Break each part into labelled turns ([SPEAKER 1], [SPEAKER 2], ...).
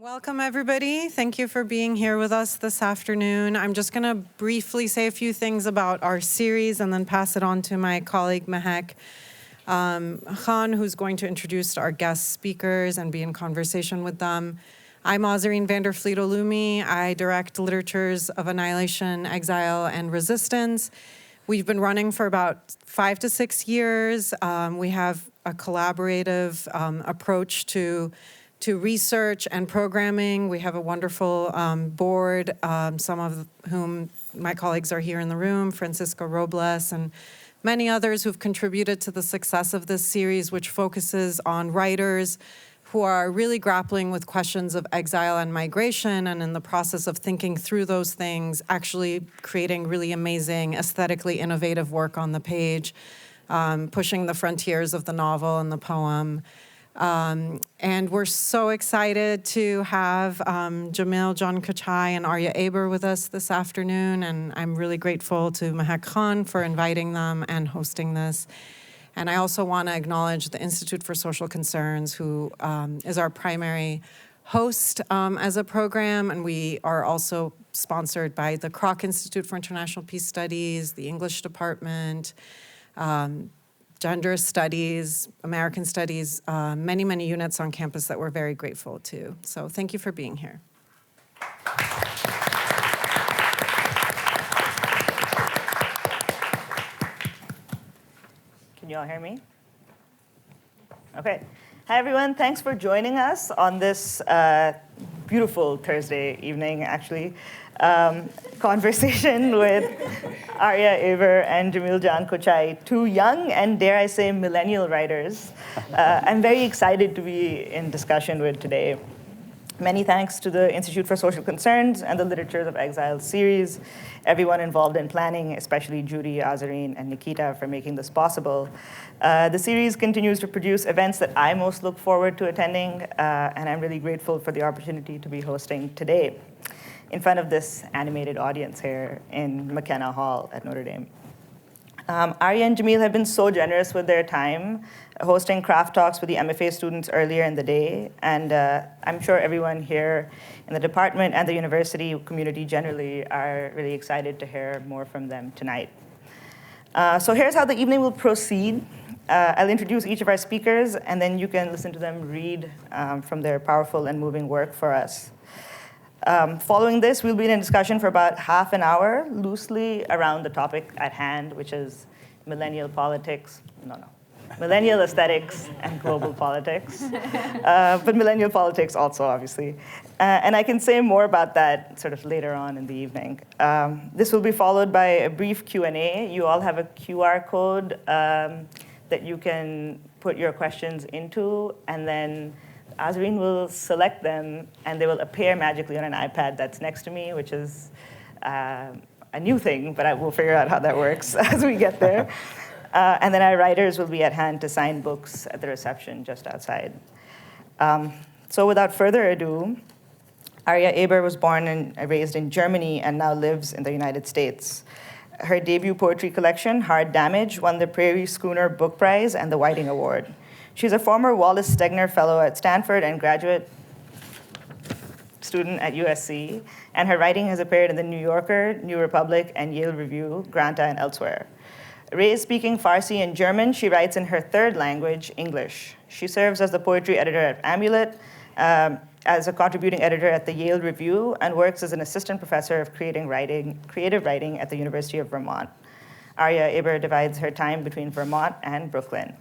[SPEAKER 1] Welcome, everybody. Thank you for being here with us this afternoon. I'm just going to briefly say a few things about our series and then pass it on to my colleague, Mehak Khan, who's going to introduce our guest speakers and be in conversation with them. I'm Ozarine Vandervliet-Olumi. I direct Literatures of Annihilation, Exile, and Resistance. We've been running for about 5 to 6 years. We have a collaborative approach to research and programming. We have a wonderful board, some of whom my colleagues are here in the room, Francisco Robles and many others who've contributed to the success of this series, which focuses on writers who are really grappling with questions of exile and migration, and in the process of thinking through those things, actually creating really amazing, aesthetically innovative work on the page, pushing the frontiers of the novel and the poem. And we're so excited to have Jamil, John Kochai, and Aria Aber with us this afternoon, and I'm really grateful to Mehak Khan for inviting them and hosting this. And I also want to acknowledge the Institute for Social Concerns, who is our primary host as a program, and we are also sponsored by the Kroc Institute for International Peace Studies, the English Department, Gender Studies, American Studies, many, many units on campus that we're very grateful to. So thank you for being here.
[SPEAKER 2] Can you all hear me? Okay. Hi, everyone. Thanks for joining us on this beautiful Thursday evening, actually. Conversation with Aria Aber and Jamil Jan Kochai, two young and, dare I say, millennial writers. I'm very excited to be in discussion with today. Many thanks to the Institute for Social Concerns and the Literatures of Exile series, everyone involved in planning, especially Judy, Ozarine, and Nikita for making this possible. The series continues to produce events that I most look forward to attending, and I'm really grateful for the opportunity to be hosting today in front of this animated audience here in McKenna Hall at Notre Dame. Aria and Jamil have been so generous with their time, hosting craft talks with the MFA students earlier in the day, and I'm sure everyone here in the department and the university community generally are really excited to hear more from them tonight. So here's how the evening will proceed. I'll introduce each of our speakers, and then you can listen to them read from their powerful and moving work for us. Following this, we'll be in a discussion for about half an hour, loosely around the topic at hand, which is millennial politics. Millennial aesthetics and global politics. But millennial politics also, obviously. And I can say more about that sort of later on in the evening. This will be followed by a brief Q&A. You all have a QR code that you can put your questions into, and then Ozarine will select them, and they will appear magically on an iPad that's next to me, which is a new thing, but we'll figure out how that works as we get there. And then our writers will be at hand to sign books at the reception just outside. So without further ado, Aria Aber was born and raised in Germany and now lives in the United States. Her debut poetry collection, Hard Damage, won the Prairie Schooner Book Prize and the Whiting Award. She's a former Wallace Stegner Fellow at Stanford and graduate student at USC, and her writing has appeared in The New Yorker, New Republic, and Yale Review, Granta, and elsewhere. Raised speaking Farsi and German, she writes in her third language, English. She serves as the poetry editor at Amulet, as a contributing editor at the Yale Review, and works as an assistant professor of creative writing at the University of Vermont. Aria Aber divides her time between Vermont and Brooklyn.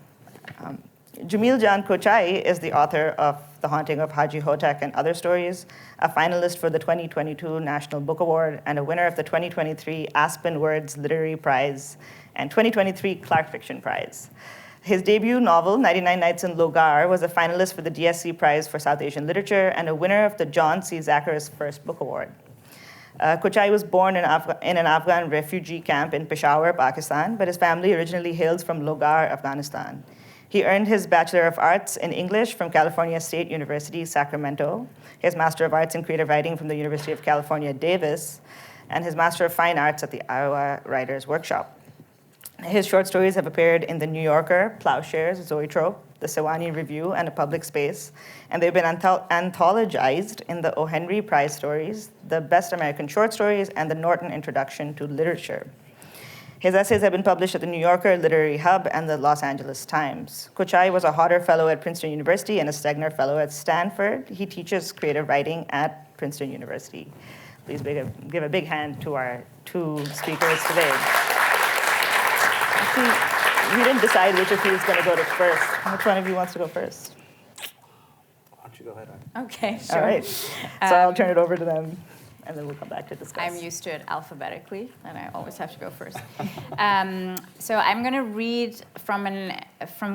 [SPEAKER 2] Jamil Jan Kochai is the author of The Haunting of Haji Hotak and Other Stories, a finalist for the 2022 National Book Award, and a winner of the 2023 Aspen Words Literary Prize and 2023 Clark Fiction Prize. His debut novel, 99 Nights in Logar, was a finalist for the DSC Prize for South Asian Literature and a winner of the John C. Zacharis First Book Award. Kochai was born in an Afghan refugee camp in Peshawar, Pakistan, but his family originally hails from Logar, Afghanistan. He earned his Bachelor of Arts in English from California State University, Sacramento, his Master of Arts in Creative Writing from the University of California, Davis, and his Master of Fine Arts at the Iowa Writers Workshop. His short stories have appeared in The New Yorker, Plowshares, Zoetrope, the Sewanee Review, and A Public Space, and they've been anthologized in the O. Henry Prize Stories, the Best American Short Stories, and the Norton Introduction to Literature. His essays have been published at The New Yorker, Literary Hub, and the Los Angeles Times. Kochai was a Hodder Fellow at Princeton University and a Stegner Fellow at Stanford. He teaches creative writing at Princeton University. Please give a big hand to our two speakers today. Actually, we didn't decide which of you is going to go to first. Which one of you wants to go first?
[SPEAKER 3] Why don't you go ahead, Aria?
[SPEAKER 4] Okay, sure.
[SPEAKER 2] All right. So I'll turn it over to them, and then we'll come back to discuss.
[SPEAKER 4] I'm used to it alphabetically, and I always have to go first. So I'm going to read from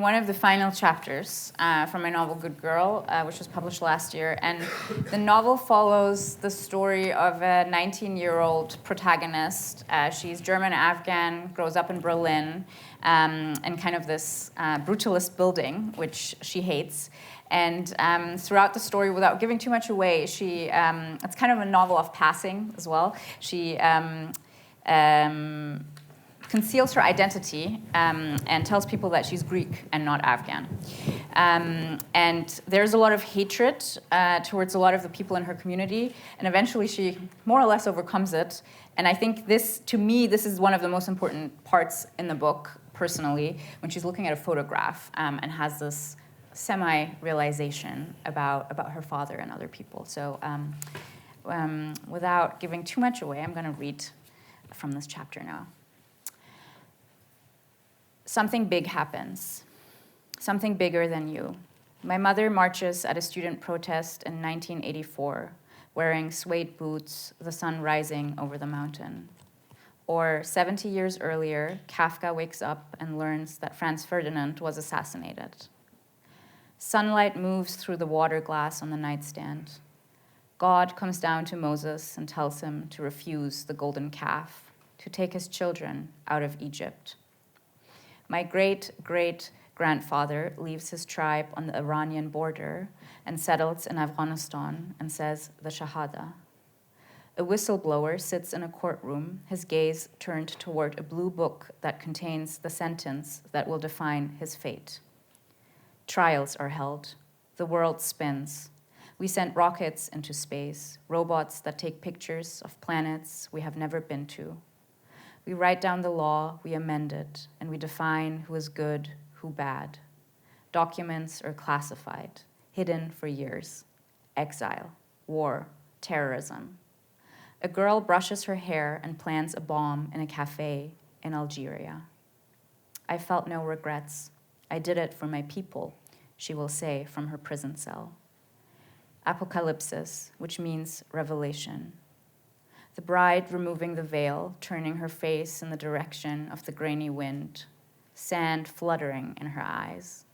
[SPEAKER 4] one of the final chapters from my novel Good Girl, which was published last year. And the novel follows the story of a 19-year-old protagonist. She's German-Afghan, grows up in Berlin, in kind of this brutalist building, which she hates. And throughout the story, without giving too much away, it's kind of a novel of passing as well. She conceals her identity and tells people that she's Greek and not Afghan. And there's a lot of hatred towards a lot of the people in her community, and eventually she more or less overcomes it. And I think to me, this is one of the most important parts in the book, personally, when she's looking at a photograph and has this semi-realization about her father and other people. So without giving too much away, I'm going to read from this chapter now. Something big happens. Something bigger than you. My mother marches at a student protest in 1984, wearing suede boots, the sun rising over the mountain. Or 70 years earlier, Kafka wakes up and learns that Franz Ferdinand was assassinated. Sunlight moves through the water glass on the nightstand. God comes down to Moses and tells him to refuse the golden calf, to take his children out of Egypt. My great-great-grandfather leaves his tribe on the Iranian border and settles in Afghanistan and says the Shahada. A whistleblower sits in a courtroom, his gaze turned toward a blue book that contains the sentence that will define his fate. Trials are held. The world spins. We sent rockets into space, robots that take pictures of planets we have never been to. We write down the law, we amend it, and we define who is good, who bad. Documents are classified, hidden for years. Exile, war, terrorism. A girl brushes her hair and plants a bomb in a cafe in Algeria. I felt no regrets. I did it for my people, she will say from her prison cell. Apocalypsis, which means revelation. The bride removing the veil, turning her face in the direction of the grainy wind, sand fluttering in her eyes.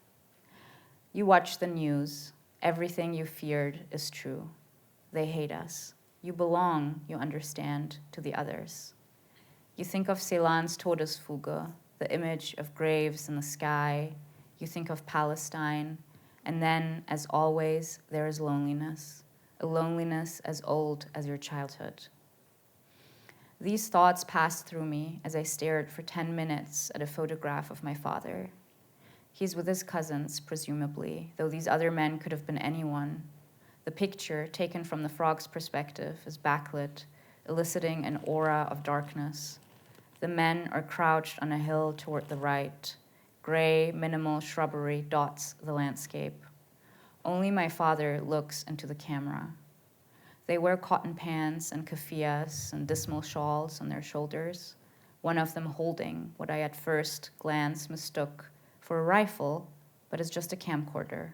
[SPEAKER 4] You watch the news. Everything you feared is true. They hate us. You belong, you understand, to the others. You think of Celan's Todesfuge, the image of graves in the sky. You think of Palestine, and then, as always, there is loneliness, a loneliness as old as your childhood. These thoughts passed through me as I stared for 10 minutes at a photograph of my father. He's with his cousins, presumably, though these other men could have been anyone. The picture, taken from the frog's perspective, is backlit, eliciting an aura of darkness. The men are crouched on a hill toward the right. Gray, minimal shrubbery dots the landscape. Only my father looks into the camera. They wear cotton pants and keffiyehs and dismal shawls on their shoulders, one of them holding what I at first glance mistook for a rifle, but is just a camcorder.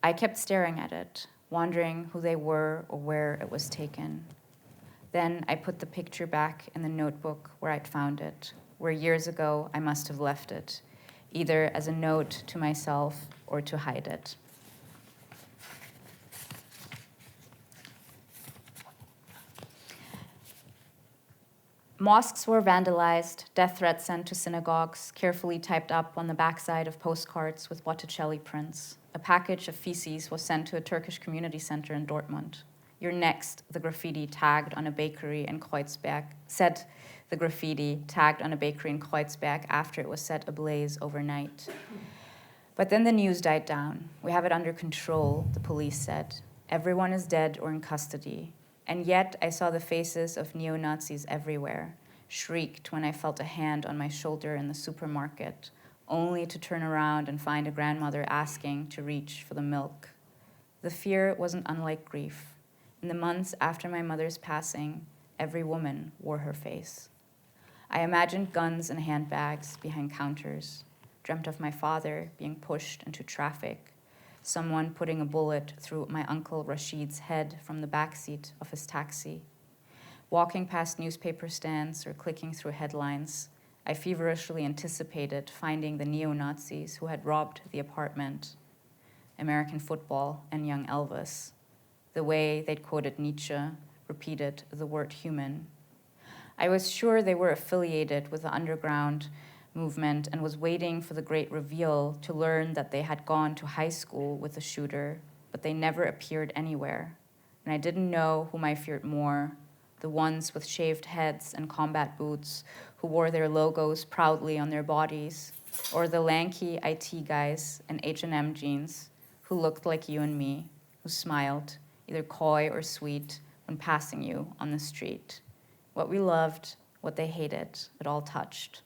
[SPEAKER 4] I kept staring at it, wondering who they were or where it was taken. Then I put the picture back in the notebook where I'd found it, where years ago I must have left it, either as a note to myself or to hide it. Mosques were vandalized, death threats sent to synagogues, carefully typed up on the backside of postcards with Botticelli prints. A package of feces was sent to a Turkish community center in Dortmund. You're next, the graffiti tagged on a bakery in Kreuzberg said the graffiti tagged on a bakery in Kreuzberg after it was set ablaze overnight. But then the news died down. We have it under control, the police said. Everyone is dead or in custody. And yet I saw the faces of neo-Nazis everywhere, shrieked when I felt a hand on my shoulder in the supermarket, only to turn around and find a grandmother asking to reach for the milk. The fear wasn't unlike grief. In the months after my mother's passing, every woman wore her face. I imagined guns and handbags behind counters, dreamt of my father being pushed into traffic, someone putting a bullet through my uncle Rashid's head from the backseat of his taxi. Walking past newspaper stands or clicking through headlines, I feverishly anticipated finding the neo-Nazis who had robbed the apartment, American football and young Elvis, the way they'd quoted Nietzsche, repeated the word human. I was sure they were affiliated with the underground movement and was waiting for the great reveal to learn that they had gone to high school with the shooter, but they never appeared anywhere. And I didn't know whom I feared more, the ones with shaved heads and combat boots who wore their logos proudly on their bodies, or the lanky IT guys in H&M jeans who looked like you and me, who smiled, either coy or sweet, when passing you on the street. What we loved, what they hated, it all touched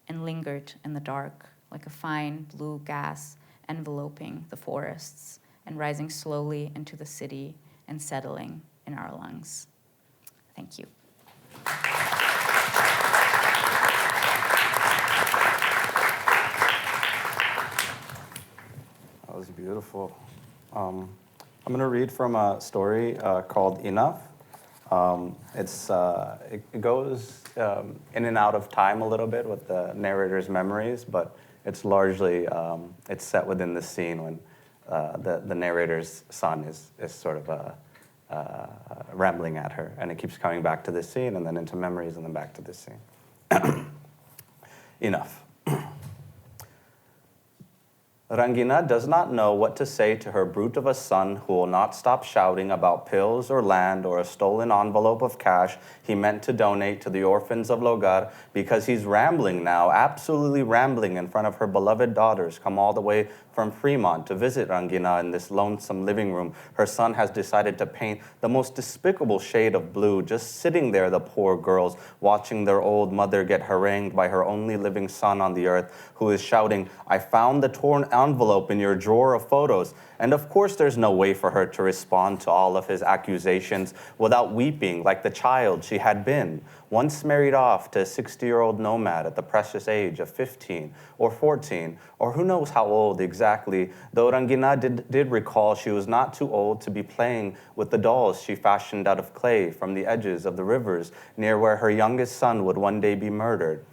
[SPEAKER 4] and lingered in the dark like a fine blue gas enveloping the forests and rising slowly into the city and settling in our lungs. Thank you.
[SPEAKER 3] That was beautiful. I'm going to read from a story called Enough. It goes in and out of time a little bit with the narrator's memories, but it's largely, it's set within the scene when the narrator's son is sort of rambling at her, and it keeps coming back to this scene and then into memories and then back to this scene. Enough. Rangina does not know what to say to her brute of a son who will not stop shouting about pills or land or a stolen envelope of cash he meant to donate to the orphans of Logar because he's rambling now, absolutely rambling in front of her beloved daughters come all the way from Fremont to visit Rangina in this lonesome living room. Her son has decided to paint the most despicable shade of blue, just sitting there, the poor girls, watching their old mother get harangued by her only living son on the earth, who is shouting, "I found the torn envelope in your drawer of photos." And of course there's no way for her to respond to all of his accusations without weeping like the child she had been, once married off to a 60-year-old nomad at the precious age of 15 or 14, or who knows how old exactly, though Rangina did recall she was not too old to be playing with the dolls she fashioned out of clay from the edges of the rivers near where her youngest son would one day be murdered.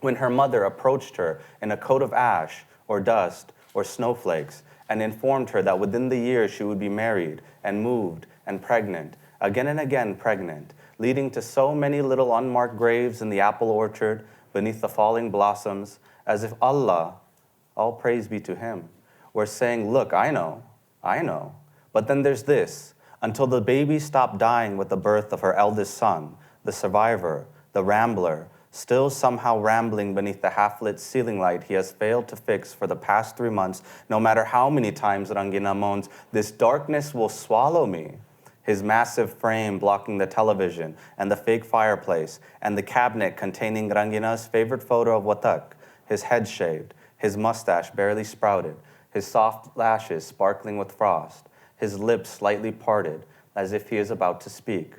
[SPEAKER 3] When her mother approached her in a coat of ash or dust or snowflakes and informed her that within the year she would be married and moved and pregnant, again and again pregnant, leading to so many little unmarked graves in the apple orchard beneath the falling blossoms, as if Allah, all praise be to him, were saying, "Look, I know, but then there's this, until the baby stopped dying with the birth of her eldest son, the survivor, the rambler, still somehow rambling beneath the half-lit ceiling light he has failed to fix for the past 3 months, no matter how many times Rangina moans, 'This darkness will swallow me.' His massive frame blocking the television and the fake fireplace and the cabinet containing Rangina's favorite photo of Watak, his head shaved, his mustache barely sprouted, his soft lashes sparkling with frost, his lips slightly parted as if he is about to speak.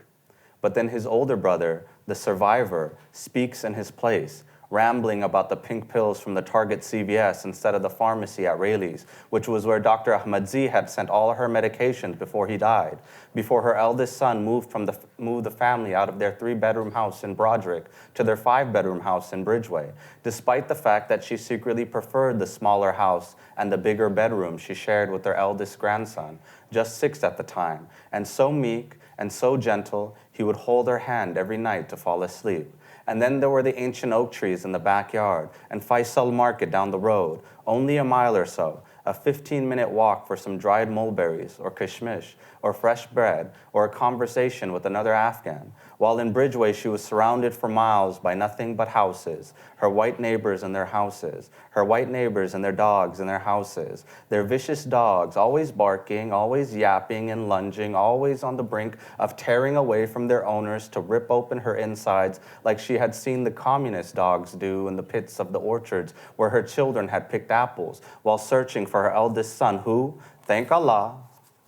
[SPEAKER 3] But then his older brother, the survivor, speaks in his place, rambling about the pink pills from the Target CVS instead of the pharmacy at Rayleigh's, which was where Dr. Ahmadzi had sent all her medications before he died, before her eldest son moved the family out of their 3-bedroom house in Broderick to their 5-bedroom house in Bridgeway, despite the fact that she secretly preferred the smaller house and the bigger bedroom she shared with their eldest grandson, just 6 at the time, and so meek and so gentle, he would hold her hand every night to fall asleep. And then there were the ancient oak trees in the backyard and Faisal Market down the road, only a mile or so, a 15-minute walk for some dried mulberries or kishmish, or fresh bread, or a conversation with another Afghan. While in Bridgeway, she was surrounded for miles by nothing but houses, her white neighbors and their houses, her white neighbors and their dogs and their houses, their vicious dogs, always barking, always yapping and lunging, always on the brink of tearing away from their owners to rip open her insides like she had seen the communist dogs do in the pits of the orchards where her children had picked apples while searching for her eldest son who, thank Allah,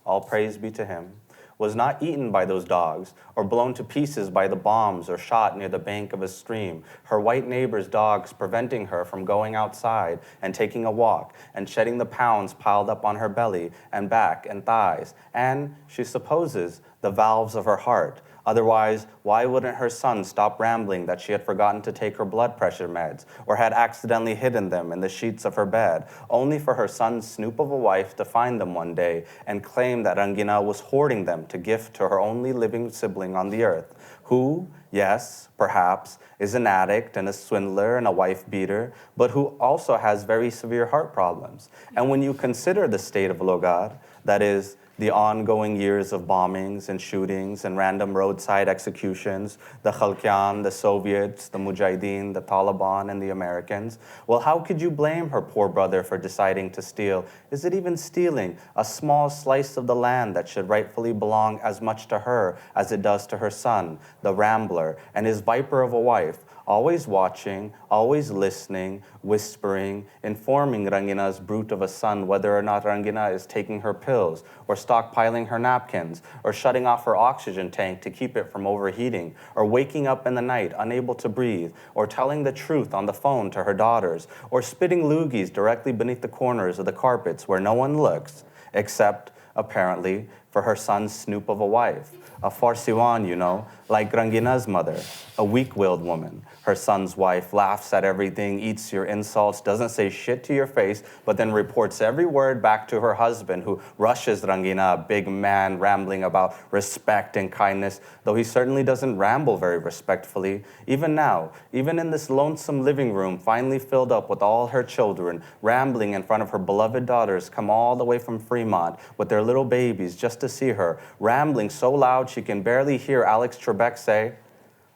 [SPEAKER 3] all praise be to him, was not eaten by those dogs or blown to pieces by the bombs or shot near the bank of a stream, her white neighbor's dogs preventing her from going outside and taking a walk and shedding the pounds piled up on her belly and back and thighs, and, she supposes, the valves of her heart. Otherwise, why wouldn't her son stop rambling that she had forgotten to take her blood pressure meds or had accidentally hidden them in the sheets of her bed, only for her son's snoop of a wife to find them one day and claim that Rangina was hoarding them to gift to her only living sibling on the earth, who, yes, perhaps, is an addict and a swindler and a wife beater, but who also has very severe heart problems. And when you consider the state of Logar, that is, the ongoing years of bombings and shootings and random roadside executions, the Khalkyan, the Soviets, the Mujahideen, the Taliban, and the Americans, well, how could you blame her poor brother for deciding to steal? Is it even stealing a small slice of the land that should rightfully belong as much to her as it does to her son, the rambler, and his viper of a wife, always watching, always listening, whispering, informing Rangina's brute of a son whether or not Rangina is taking her pills, or stockpiling her napkins, or shutting off her oxygen tank to keep it from overheating, or waking up in the night unable to breathe, or telling the truth on the phone to her daughters, or spitting loogies directly beneath the corners of the carpets where no one looks, except, apparently, for her son's snoop of a wife. A Farsiwan, you know, like Rangina's mother, a weak-willed woman. Her son's wife laughs at everything, eats your insults, doesn't say shit to your face, but then reports every word back to her husband, who rushes Rangina, a big man rambling about respect and kindness, though he certainly doesn't ramble very respectfully. Even now, even in this lonesome living room, finally filled up with all her children, rambling in front of her beloved daughters, come all the way from Fremont with their little babies just to see her, rambling so loud she can barely hear Alex Trebek say,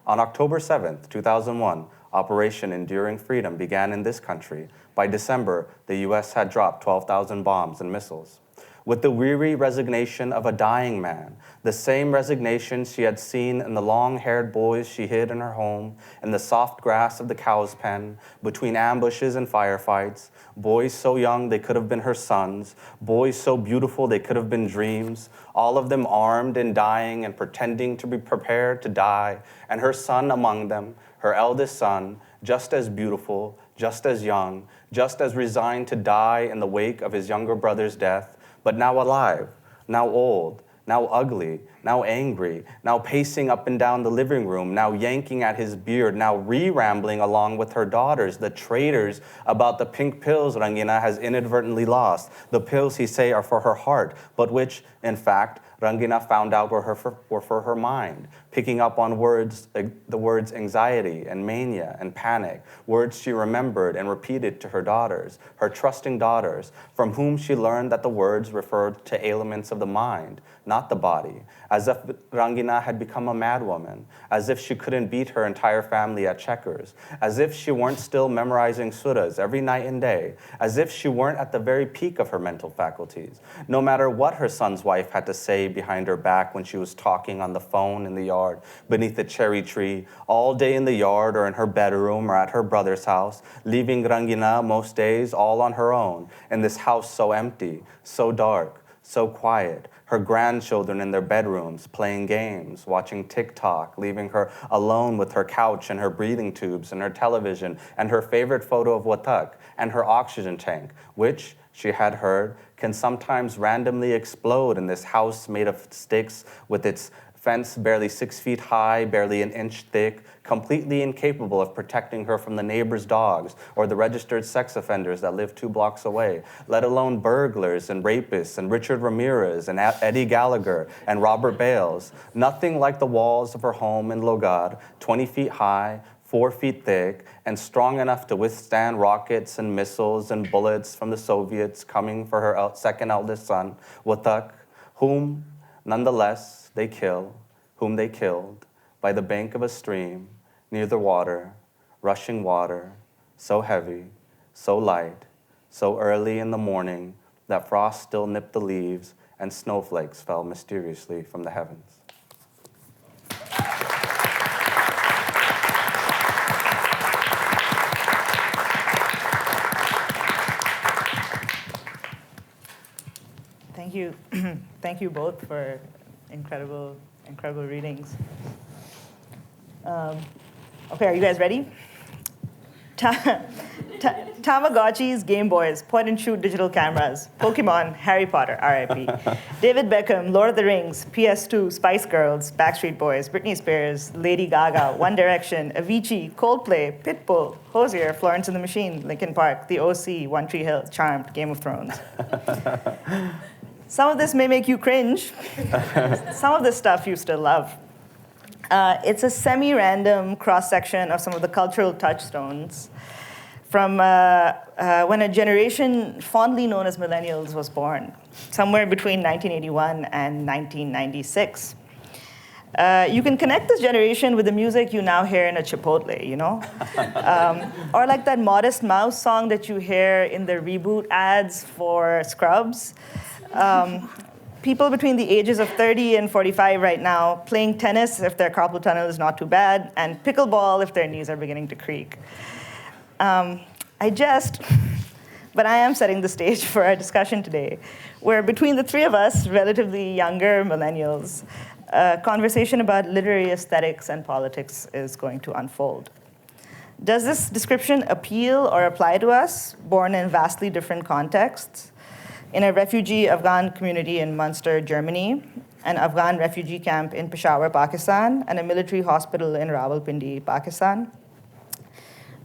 [SPEAKER 3] on October 7th, 2001, Operation Enduring Freedom began in this country. By December, the U.S. had dropped 12,000 bombs and missiles. With the weary resignation of a dying man, the same resignation she had seen in the long-haired boys she hid in her home, in the soft grass of the cow's pen, between ambushes and firefights, boys so young they could have been her sons, boys so beautiful they could have been dreams, all of them armed and dying and pretending to be prepared to die, and her son among them, her eldest son, just as beautiful, just as young, just as resigned to die in the wake of his younger brother's death, but now alive, now old, now ugly, now angry, now pacing up and down the living room, now yanking at his beard, now re-rambling along with her daughters, the traitors, about the pink pills Rangina has inadvertently lost, the pills he say are for her heart, but which, in fact, Rangina found out were for her mind, picking up on the words anxiety and mania and panic, words she remembered and repeated to her daughters, her trusting daughters, from whom she learned that the words referred to ailments of the mind, not the body, as if Rangina had become a madwoman, as if she couldn't beat her entire family at checkers, as if she weren't still memorizing surahs every night and day, as if she weren't at the very peak of her mental faculties, no matter what her son's wife had to say behind her back when she was talking on the phone in the yard, beneath the cherry tree, all day in the yard or in her bedroom or at her brother's house, leaving Rangina most days all on her own, in this house so empty, so dark, so quiet, her grandchildren in their bedrooms playing games, watching TikTok, leaving her alone with her couch and her breathing tubes and her television and her favorite photo of Watak and her oxygen tank, which, she had heard, can sometimes randomly explode in this house made of sticks with its fence barely 6 feet high, barely an inch thick, completely incapable of protecting her from the neighbor's dogs or the registered sex offenders that live 2 blocks away, let alone burglars and rapists and Richard Ramirez and Eddie Gallagher and Robert Bales. Nothing like the walls of her home in Logar, 20 feet high, 4 feet thick, and strong enough to withstand rockets and missiles and bullets from the Soviets coming for her second eldest son, Watak, whom, Nonetheless, they kill, whom they killed, by the bank of a stream, near the water, rushing water, so heavy, so light, so early in the morning that frost still nipped the leaves and snowflakes fell mysteriously from the heavens.
[SPEAKER 2] Thank you. Thank you both for incredible readings. Okay, are you guys ready? Tamagotchis, Game Boys, point-and-shoot digital cameras, Pokemon, Harry Potter, R.I.P., David Beckham, Lord of the Rings, PS2, Spice Girls, Backstreet Boys, Britney Spears, Lady Gaga, One Direction, Avicii, Coldplay, Pitbull, Hozier, Florence and the Machine, Linkin Park, The O.C., One Tree Hill, Charmed, Game of Thrones. Some of this may make you cringe. Some of this stuff you still love. It's a semi-random cross-section of some of the cultural touchstones from when a generation fondly known as millennials was born, somewhere between 1981 and 1996. You can connect this generation with the music you now hear in a Chipotle, you know? Or like that Modest Mouse song that you hear in the reboot ads for Scrubs. People between the ages of 30 and 45 right now playing tennis if their carpal tunnel is not too bad, and pickleball if their knees are beginning to creak. I jest, but I am setting the stage for our discussion today, where between the three of us, relatively younger millennials, a conversation about literary aesthetics and politics is going to unfold. Does this description appeal or apply to us, born in vastly different contexts? In a refugee Afghan community in Munster, Germany, an Afghan refugee camp in Peshawar, Pakistan, and a military hospital in Rawalpindi, Pakistan.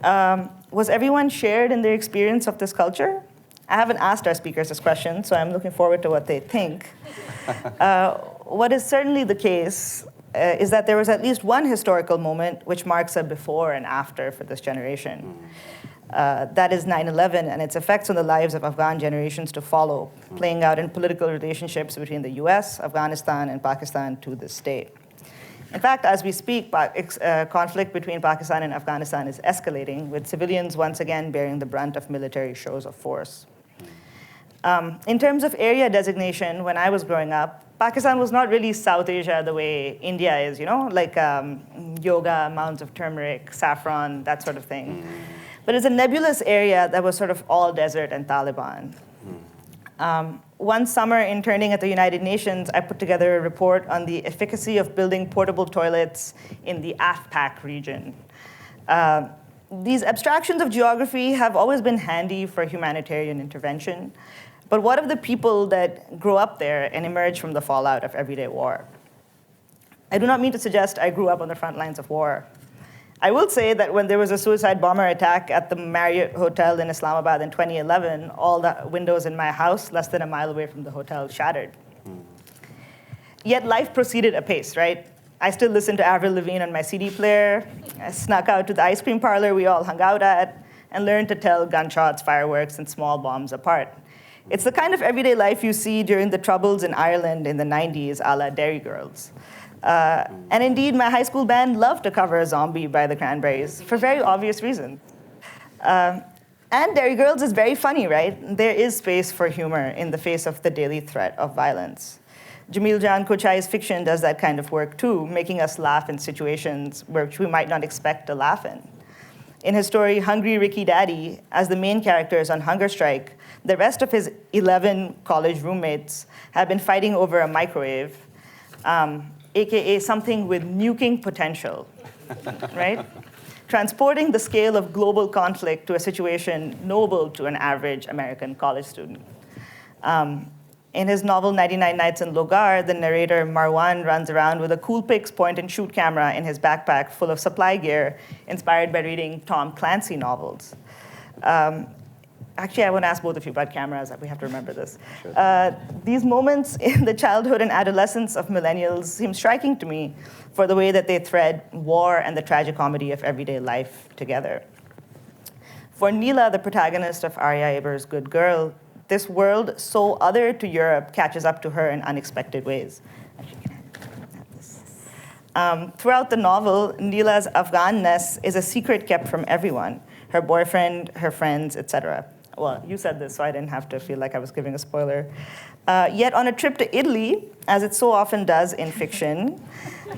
[SPEAKER 2] Was everyone shared in their experience of this culture? I haven't asked our speakers this question, so I'm looking forward to what they think. What is certainly the case is that there was at least one historical moment which marks a before and after for this generation. That is 9/11 and its effects on the lives of Afghan generations to follow, playing out in political relationships between the US, Afghanistan, and Pakistan to this day. In fact, as we speak, conflict between Pakistan and Afghanistan is escalating, with civilians once again bearing the brunt of military shows of force. In terms of area designation, when I was growing up, Pakistan was not really South Asia the way India is, you know, like yoga, mounds of turmeric, saffron, that sort of thing. But it's a nebulous area that was sort of all desert and Taliban. One summer, interning at the United Nations, I put together a report on the efficacy of building portable toilets in the AFPAC region. These abstractions of geography have always been handy for humanitarian intervention, but what of the people that grow up there and emerge from the fallout of everyday war? I do not mean to suggest I grew up on the front lines of war. I will say that when there was a suicide bomber attack at the Marriott Hotel in Islamabad in 2011, all the windows in my house, less than a mile away from the hotel, shattered. Yet life proceeded apace, right? I still listen to Avril Lavigne on my CD player. I snuck out to the ice cream parlor we all hung out at and learned to tell gunshots, fireworks, and small bombs apart. It's the kind of everyday life you see during the Troubles in Ireland in the 90s, a la Derry Girls. And indeed, my high school band loved to cover Zombie by the Cranberries for very obvious reasons. And Derry Girls is very funny, right? There is space for humor in the face of the daily threat of violence. Jamil Kochai's fiction does that kind of work too, making us laugh in situations which we might not expect to laugh in. In his story, Hungry Ricky Daddy, as the main character is on hunger strike, the rest of his 11 college roommates have been fighting over a microwave, AKA something with nuking potential, right? Transporting the scale of global conflict to a situation knowable to an average American college student. In his novel 99 Nights in Logar, the narrator Marwan runs around with a Coolpix point-and-shoot camera in his backpack full of supply gear, inspired by reading Tom Clancy novels. Actually, I want to ask both of you about cameras. We have to remember this. Sure. These moments in the childhood and adolescence of millennials seem striking to me for the way that they thread war and the tragicomedy of everyday life together. For Neela, the protagonist of Aria Aber's Good Girl, this world so other to Europe catches up to her in unexpected ways. Throughout the novel, Neela's Afghanness is a secret kept from everyone, her boyfriend, her friends, etc. Well, you said this, so I didn't have to feel like I was giving a spoiler. Yet on a trip to Italy, as it so often does in fiction,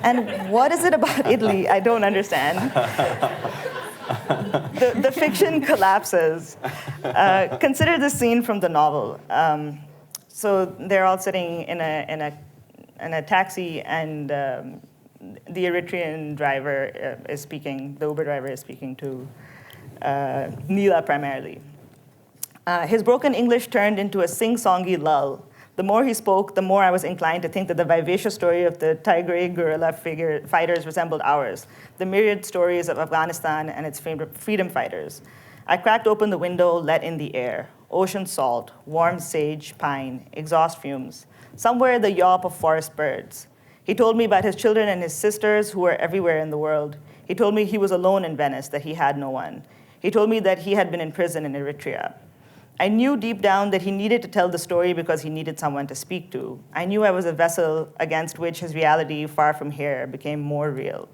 [SPEAKER 2] and what is it about Italy? I don't understand. The fiction collapses. Consider this scene from the novel. So they're all sitting in a taxi, and the Eritrean driver is speaking. The Uber driver is speaking to Neela primarily. His broken English turned into a sing-songy lull. The more he spoke, the more I was inclined to think that the vivacious story of the Tigray guerrilla fighters resembled ours, the myriad stories of Afghanistan and its freedom fighters. I cracked open the window, let in the air. Ocean salt, warm sage, pine, exhaust fumes. Somewhere the yawp of forest birds. He told me about his children and his sisters who were everywhere in the world. He told me he was alone in Venice, that he had no one. He told me that he had been in prison in Eritrea. I knew deep down that he needed to tell the story because he needed someone to speak to. I knew I was a vessel against which his reality, far from here, became more real.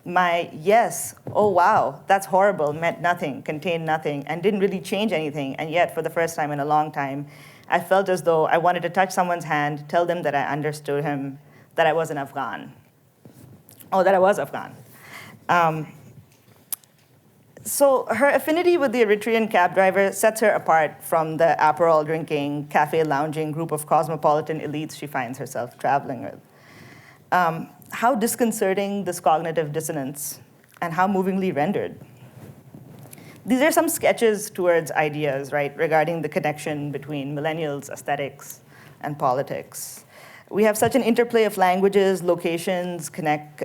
[SPEAKER 2] My yes, oh wow, that's horrible, meant nothing, contained nothing, and didn't really change anything. And yet, for the first time in a long time, I felt as though I wanted to touch someone's hand, tell them that I understood him, that I was an Afghan. Oh, that I was Afghan. So her affinity with the Eritrean cab driver sets her apart from the Aperol drinking, cafe lounging group of cosmopolitan elites she finds herself traveling with. How disconcerting this cognitive dissonance, and how movingly rendered. These are some sketches towards ideas, right, regarding the connection between millennials' aesthetics and politics. We have such an interplay of languages, locations,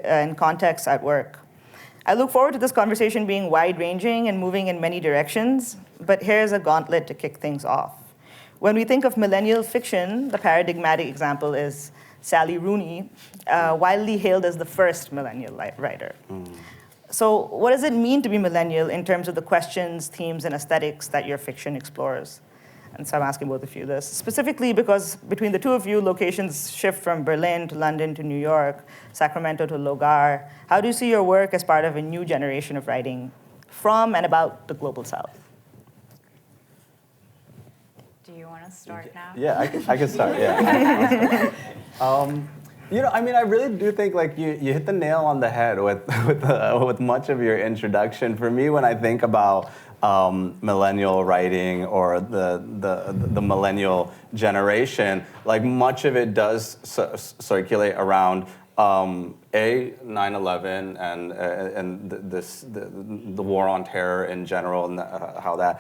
[SPEAKER 2] and contexts at work. I look forward to this conversation being wide-ranging and moving in many directions, but here's a gauntlet to kick things off. When we think of millennial fiction, the paradigmatic example is Sally Rooney, widely hailed as the first millennial writer. So what does it mean to be millennial in terms of the questions, themes, and aesthetics that your fiction explores? And so I'm asking both of you this, specifically because between the two of you, locations shift from Berlin to London to New York, Sacramento to Logar. How do you see your work as part of a new generation of writing from and about the global South?
[SPEAKER 4] Do you want to start now?
[SPEAKER 3] Yeah, I can start, yeah. I mean, I really do think like you hit the nail on the head with much of your introduction. For me, when I think about millennial writing or the millennial generation, like much of it does circulate around 9/11 and the war on terror in general, and how the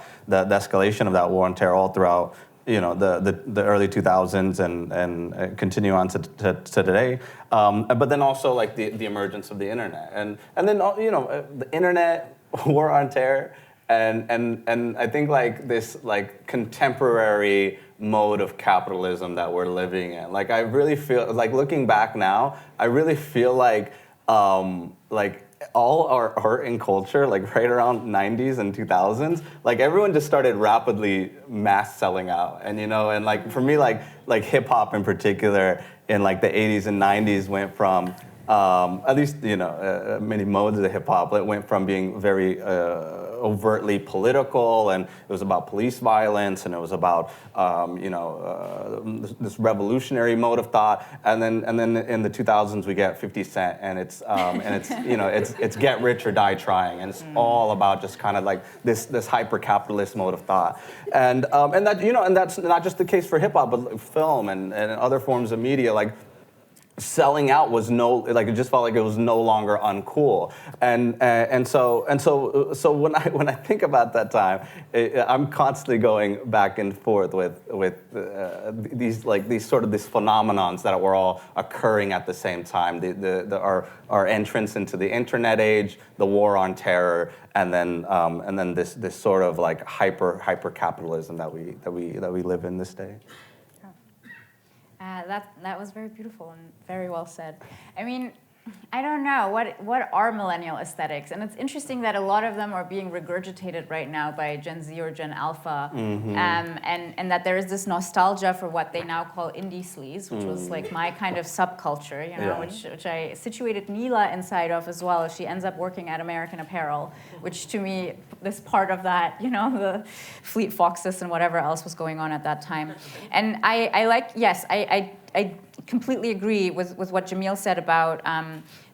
[SPEAKER 3] escalation of that war on terror all throughout the early 2000s and continue on to today, but then also like the emergence of the internet and then the internet, war on terror. And I think like this like contemporary mode of capitalism that we're living in. Like I really feel like looking back now, I really feel like all our art and culture, like right around 90s and 2000s, like everyone just started rapidly mass selling out. And and like for me, like hip hop in particular in like the 80s and 90s went from at least many modes of hip hop. It went from being very overtly political, and it was about police violence, and it was about this revolutionary mode of thought. And then in the 2000s we get 50 Cent, and it's it's get rich or die trying, and it's all about just kind of like this hyper capitalist mode of thought. And that and that's not just the case for hip hop, but film and other forms of media. Like selling out was it just felt like it was no longer uncool, and so when I think about that time, I'm constantly going back and forth with these phenomenons that were all occurring at the same time. Our entrance into the internet age, the war on terror, and then this sort of like hyper capitalism that we live in this day.
[SPEAKER 4] That was very beautiful and very well said. I mean, I don't know. What are millennial aesthetics? And it's interesting that a lot of them are being regurgitated right now by Gen Z or Gen Alpha. And that there is this nostalgia for what they now call indie sleaze, which was like my kind of subculture, you know, which I situated Neela inside of as well. She ends up working at American Apparel, which to me, this part of that, you know, the Fleet Foxes and whatever else was going on at that time. And I completely agree with what Jamil said about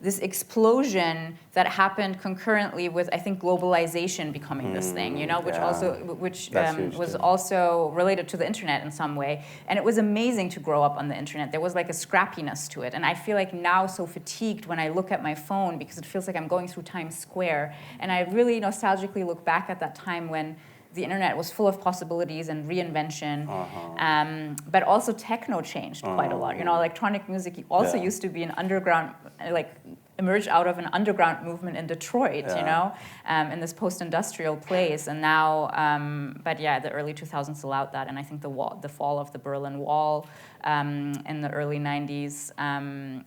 [SPEAKER 4] this explosion that happened concurrently with, I think, globalization becoming this thing, you know, which was also related to the internet in some way. And it was amazing to grow up on the internet. There was like a scrappiness to it. And I feel like now so fatigued when I look at my phone because it feels like I'm going through Times Square. And I really nostalgically look back at that time when the internet was full of possibilities and reinvention, but also techno changed quite a lot. You know, electronic music also used to be an underground, like emerged out of an underground movement in Detroit, you know, in this post-industrial place. And now, the early 2000s allowed that, and I think the fall of the Berlin Wall in the early 90s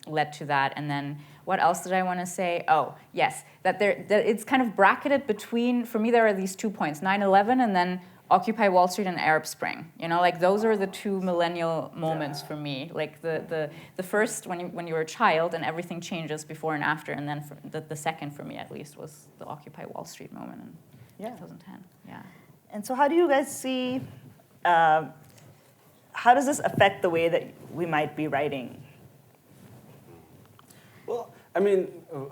[SPEAKER 4] led to that. And then what else did I want to say? Oh, yes, that it's kind of bracketed between, for me, there are these 2 points, 9/11 and then Occupy Wall Street and Arab Spring. You know, like those are the two millennial moments for me. Like the first when you were a child and everything changes before and after, and then the second for me at least was the Occupy Wall Street moment in 2010. Yeah.
[SPEAKER 2] And so how do you guys see, how does this affect the way that we might be writing?
[SPEAKER 3] Well, I mean,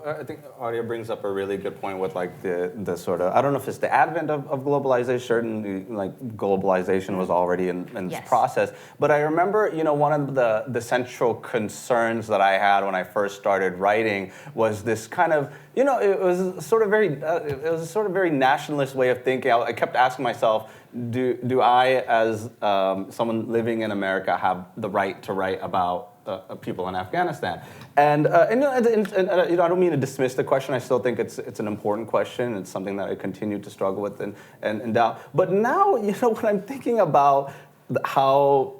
[SPEAKER 3] I think Aria brings up a really good point with like the sort of, I don't know if it's the advent of globalization. Certainly, like globalization was already in this process. But I remember, you know, one of the central concerns that I had when I first started writing was this kind of, you know, it was a sort of very nationalist way of thinking. I kept asking myself, do I, as someone living in America, have the right to write about people in Afghanistan? And you know, I don't mean to dismiss the question. I still think it's an important question. It's something that I continue to struggle with and doubt. But now, you know, when I'm thinking about how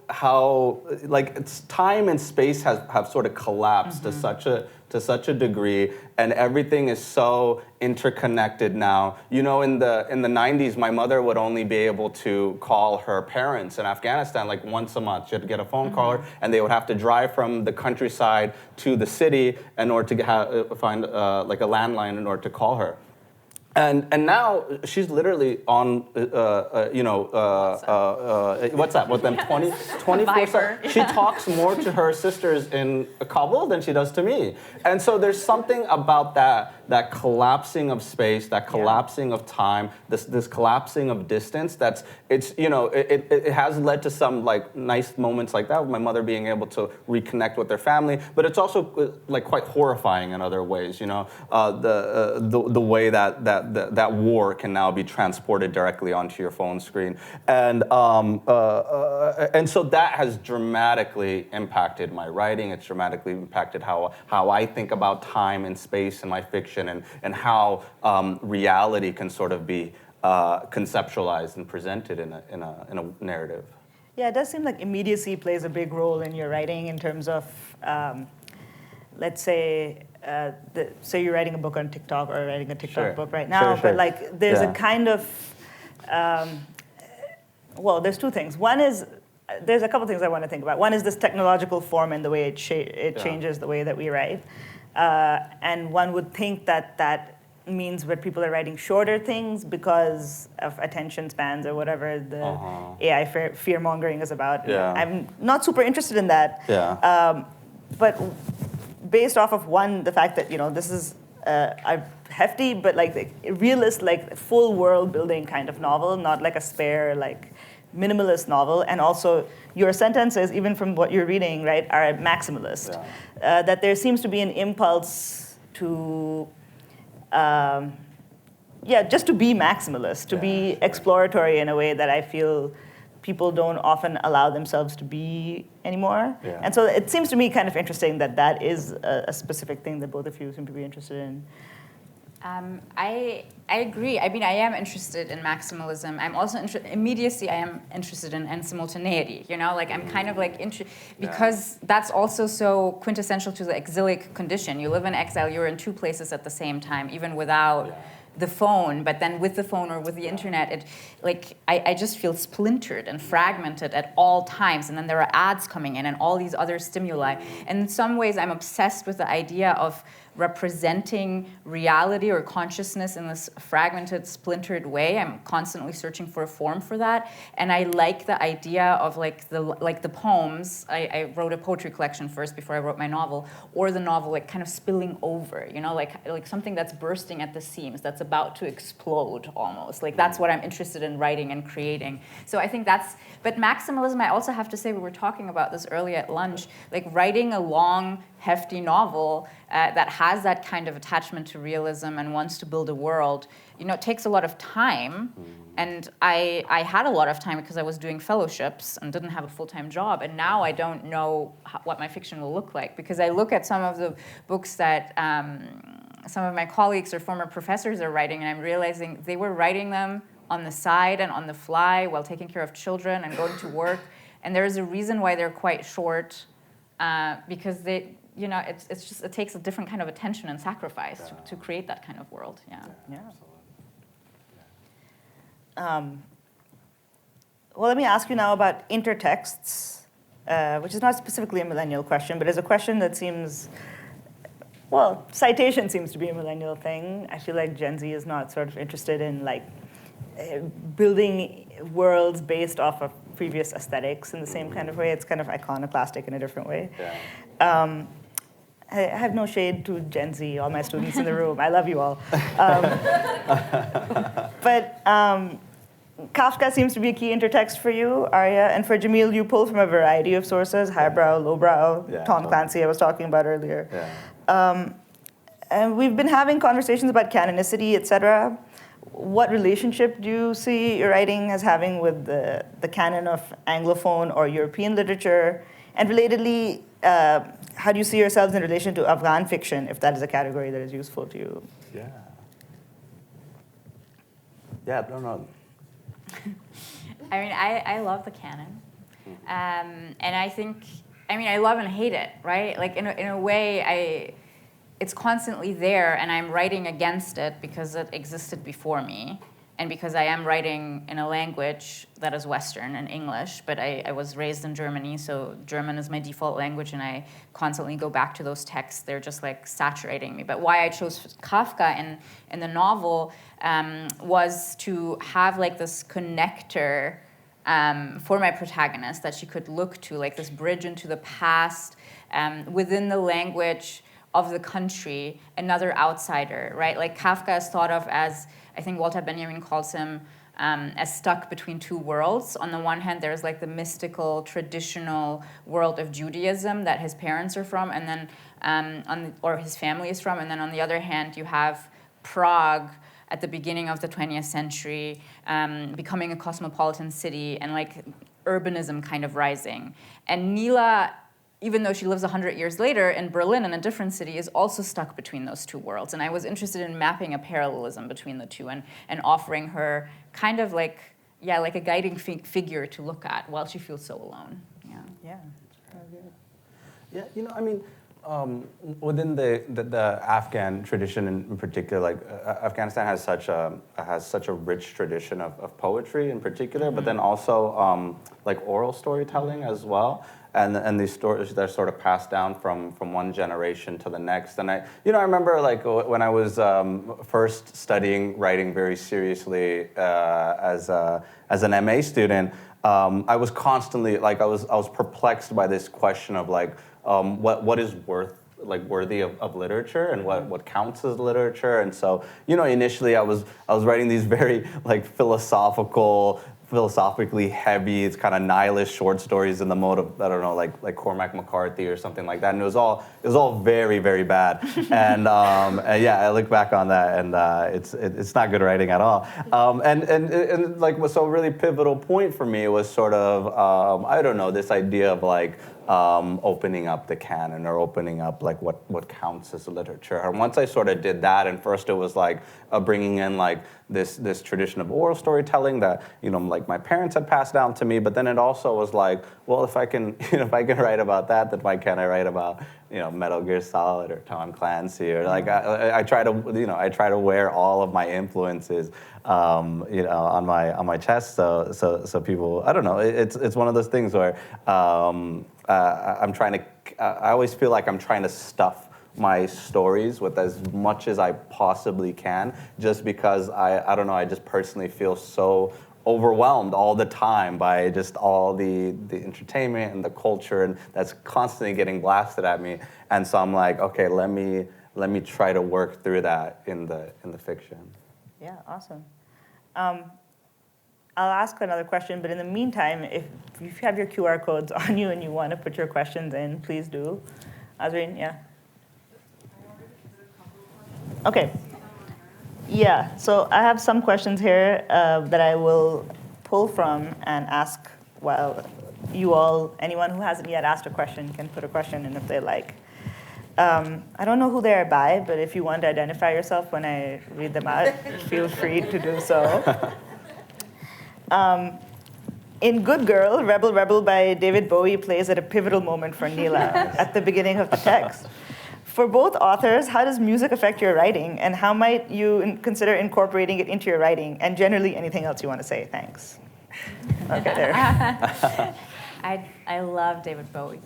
[SPEAKER 3] like it's time and space have sort of collapsed to such a degree, and everything is so interconnected now. You know, in the 90s, my mother would only be able to call her parents in Afghanistan like once a month. She had to get a phone call, and they would have to drive from the countryside to the city in order to find like a landline in order to call her. And now she's literally on, WhatsApp with them 24/7. She talks more to her sisters in Kabul than she does to me. And so there's something about that collapsing of space, that collapsing of time, this collapsing of distance. It has led to some like nice moments like that, with my mother being able to reconnect with their family. But it's also like quite horrifying in other ways. You know, the way that war can now be transported directly onto your phone screen, and so that has dramatically impacted my writing. It's dramatically impacted how I think about time and space in my fiction, and how reality can sort of be conceptualized and presented in a narrative.
[SPEAKER 2] Yeah, it does seem like immediacy plays a big role in your writing in terms of, let's say. So you're writing a book on TikTok or writing a TikTok book right now, but like there's a kind of, there's two things. One is, there's a couple things I want to think about. One is this technological form and the way it changes the way that we write. And one would think that means that people are writing shorter things because of attention spans or whatever the AI fear-mongering is about.
[SPEAKER 3] Yeah.
[SPEAKER 2] I'm not super interested in that.
[SPEAKER 3] Yeah.
[SPEAKER 2] But based off of the fact that, you know, this is a hefty but like realist, like full world building kind of novel, not like a spare, like minimalist novel, and also your sentences, even from what you're reading, right, are maximalist. Yeah. That there seems to be an impulse to, just to be maximalist, to be exploratory in a way that I feel people don't often allow themselves to be anymore. Yeah. And so it seems to me kind of interesting that is a specific thing that both of you seem to be interested in.
[SPEAKER 4] I agree. I mean, I am interested in maximalism. I'm also immediacy. I am interested in and simultaneity. You know, like I'm kind of like because that's also so quintessential to the exilic condition. You live in exile. You're in two places at the same time, even without the phone. But then with the phone or with the internet, it like I just feel splintered and fragmented at all times. And then there are ads coming in and all these other stimuli. And in some ways, I'm obsessed with the idea of representing reality or consciousness in this fragmented, splintered way. I'm constantly searching for a form for that, and I like the idea of like the poems. I wrote a poetry collection first before I wrote my novel, or the novel like kind of spilling over. You know, like something that's bursting at the seams, that's about to explode almost. Like that's what I'm interested in writing and creating. So I think that's. But maximalism, I also have to say, we were talking about this earlier at lunch. Like writing a long, hefty novel that has that kind of attachment to realism and wants to build a world, you know, it takes a lot of time. And I had a lot of time because I was doing fellowships and didn't have a full-time job. And now I don't know what my fiction will look like, because I look at some of the books that some of my colleagues or former professors are writing, and I'm realizing they were writing them on the side and on the fly while taking care of children and going to work. And there's a reason why they're quite short, because they, you know, it's just, it takes a different kind of attention and sacrifice to create that kind of world.
[SPEAKER 2] Yeah. Well, let me ask you now about intertexts, which is not specifically a millennial question, but is a question that seems, well, citation seems to be a millennial thing. I feel like Gen Z is not sort of interested in like building worlds based off of previous aesthetics in the same kind of way. It's kind of iconoclastic in a different way.
[SPEAKER 3] Yeah.
[SPEAKER 2] I have no shade to Gen Z, all my students in the room. I love you all. But Kafka seems to be a key intertext for you, Aria. And for Jamil, you pull from a variety of sources, highbrow, lowbrow, Tom Clancy I was talking about earlier. And we've been having conversations about canonicity, et cetera. What relationship do you see your writing as having with the canon of Anglophone or European literature? And relatedly, how do you see yourselves in relation to Afghan fiction, if that is a category that is useful to you?
[SPEAKER 3] Yeah, no.
[SPEAKER 4] I mean, I love the canon. And I think, I mean, I love and hate it, right? Like, in a way, it's constantly there, and I'm writing against it because it existed before me, and because I am writing in a language that is Western and English, but I was raised in Germany, so German is my default language, and I constantly go back to those texts. They're just like saturating me. But why I chose Kafka in the novel was to have like this connector for my protagonist that she could look to, like this bridge into the past within the language of the country, another outsider, right? Like Kafka is thought of as, I think Walter Benjamin calls him as stuck between two worlds. On the one hand, there's like the mystical, traditional world of Judaism that his parents are from, and then, or his family is from, and then on the other hand, you have Prague at the beginning of the 20th century, becoming a cosmopolitan city, and like urbanism kind of rising. And Nila, even though she lives 100 years later in Berlin, in a different city, is also stuck between those two worlds. And I was interested in mapping a parallelism between the two and offering her kind of like, like a guiding figure to look at while she feels so alone.
[SPEAKER 2] Yeah.
[SPEAKER 3] Yeah, you know, I mean, within the Afghan tradition in particular, like Afghanistan has such a rich tradition of poetry in particular, but then also like oral storytelling as well. And these stories that are sort of passed down from one generation to the next. And I remember like when I was first studying writing very seriously as an MA student, I was constantly like I was perplexed by this question of like what is worthy of literature and what counts as literature. And so initially I was writing these very like philosophically heavy, it's kind of nihilist short stories in the mode of, I don't know, like Cormac McCarthy or something like that. And it was all very, very bad. And I look back on that, and it's not good writing at all. And like so a really pivotal point for me was sort of I don't know, this idea of like opening up the canon or opening up like what counts as literature. And once I sort of did that, and first it was like bringing in like this tradition of oral storytelling that like my parents had passed down to me, but then it also was like, well, if I can if I can write about that, then why can't I write about Metal Gear Solid or Tom Clancy or like I try to wear all of my influences on my chest so people, I don't know, it's one of those things where I always feel like I'm trying to stuff my stories with as much as I possibly can, just because I don't know, I just personally feel so overwhelmed all the time by just all the entertainment and the culture, and that's constantly getting blasted at me. And so I'm like, okay, let me try to work through that in the fiction.
[SPEAKER 2] Yeah, awesome. I'll ask another question, but in the meantime, if you have your QR codes on you and you want to put your questions in, please do. Azreen, yeah? Okay. Yeah, so I have some questions here that I will pull from and ask while you all, anyone who hasn't yet asked a question can put a question in if they like. I don't know who they are by, but if you want to identify yourself when I read them out, feel free to do so. In Good Girl, Rebel Rebel by David Bowie plays at a pivotal moment for Neela at the beginning of the text. For both authors, how does music affect your writing, and how might you consider incorporating it into your writing, and generally anything else you want to say? Thanks. Okay, there.
[SPEAKER 4] I love David Bowie.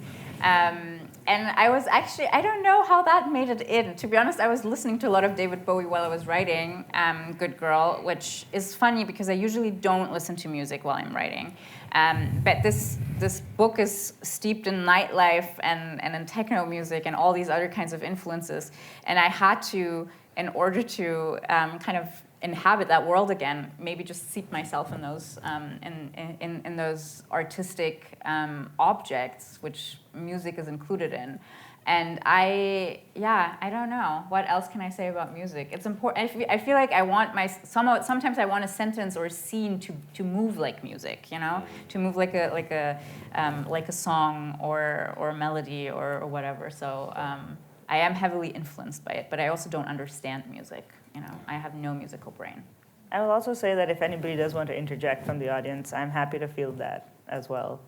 [SPEAKER 4] And I was actually, I don't know how that made it in. To be honest, I was listening to a lot of David Bowie while I was writing Good Girl, which is funny because I usually don't listen to music while I'm writing. But this book is steeped in nightlife and in techno music and all these other kinds of influences. And I had to, in order to kind of inhabit that world again, maybe just seat myself in those in those artistic objects which music is included in. And I don't know, what else can I say about music? It's important. I feel like I want sometimes I want a sentence or a scene to move like music, to move like a song or a melody or whatever. So I am heavily influenced by it, but I also don't understand music. I have no musical brain.
[SPEAKER 2] I will also say that if anybody does want to interject from the audience, I'm happy to field that as well.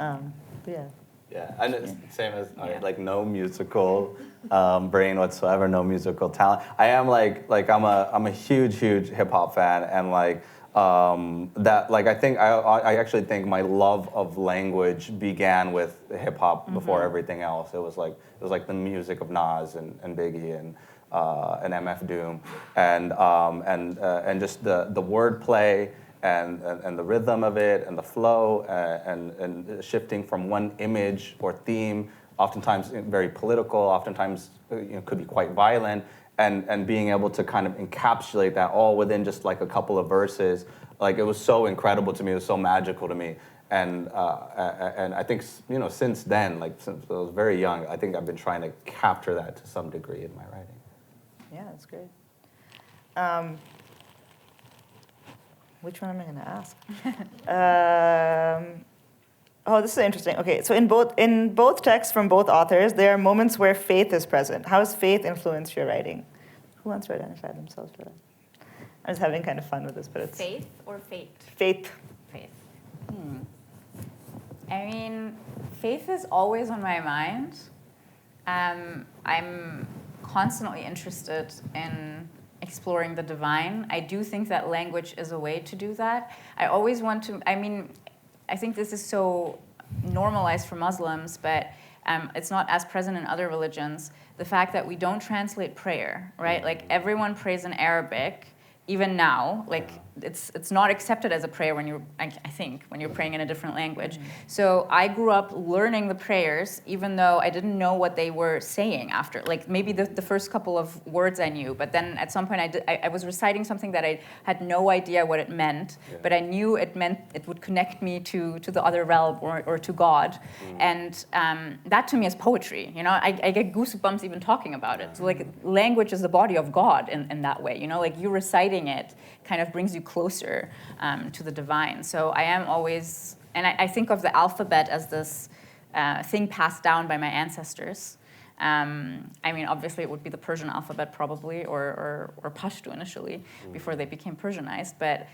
[SPEAKER 2] Yeah.
[SPEAKER 3] Yeah, and it's the same as like no musical brain whatsoever, no musical talent. I am I'm a huge hip hop fan, and that I actually think my love of language began with hip hop before everything else. It was like the music of Nas and Biggie and MF Doom, and just the wordplay and the rhythm of it and the flow and shifting from one image or theme, oftentimes very political, oftentimes could be quite violent, and being able to kind of encapsulate that all within just like a couple of verses, it was so incredible to me. It was so magical to me. And I think since then, since I was very young, I think I've been trying to capture that to some degree in my writing.
[SPEAKER 2] Yeah, that's great. Which one am I going to ask? This is interesting. Okay, so in both texts from both authors, there are moments where faith is present. How has faith influenced your writing? Who wants to identify themselves for that? I'm just having kind of fun with this, but it's
[SPEAKER 4] faith or fate?
[SPEAKER 2] Faith.
[SPEAKER 4] Faith. I mean, faith is always on my mind. I'm constantly interested in exploring the divine. I do think that language is a way to do that. I always want to, I think this is so normalized for Muslims, but it's not as present in other religions. The fact that we don't translate prayer, right? Like everyone prays in Arabic, even now, it's not accepted as a prayer when I think, when you're praying in a different language. So I grew up learning the prayers, even though I didn't know what they were saying after. Maybe the first couple of words I knew, but then at some point I was reciting something that I had no idea what it meant, but I knew it meant it would connect me to the other realm or to God. And that to me is poetry, I get goosebumps even talking about it. So language is the body of God in that way, you reciting it kind of brings you closer to the divine. So I am always, and I think of the alphabet as this thing passed down by my ancestors. I mean, obviously it would be the Persian alphabet probably, or Pashto initially, before they became Persianized, but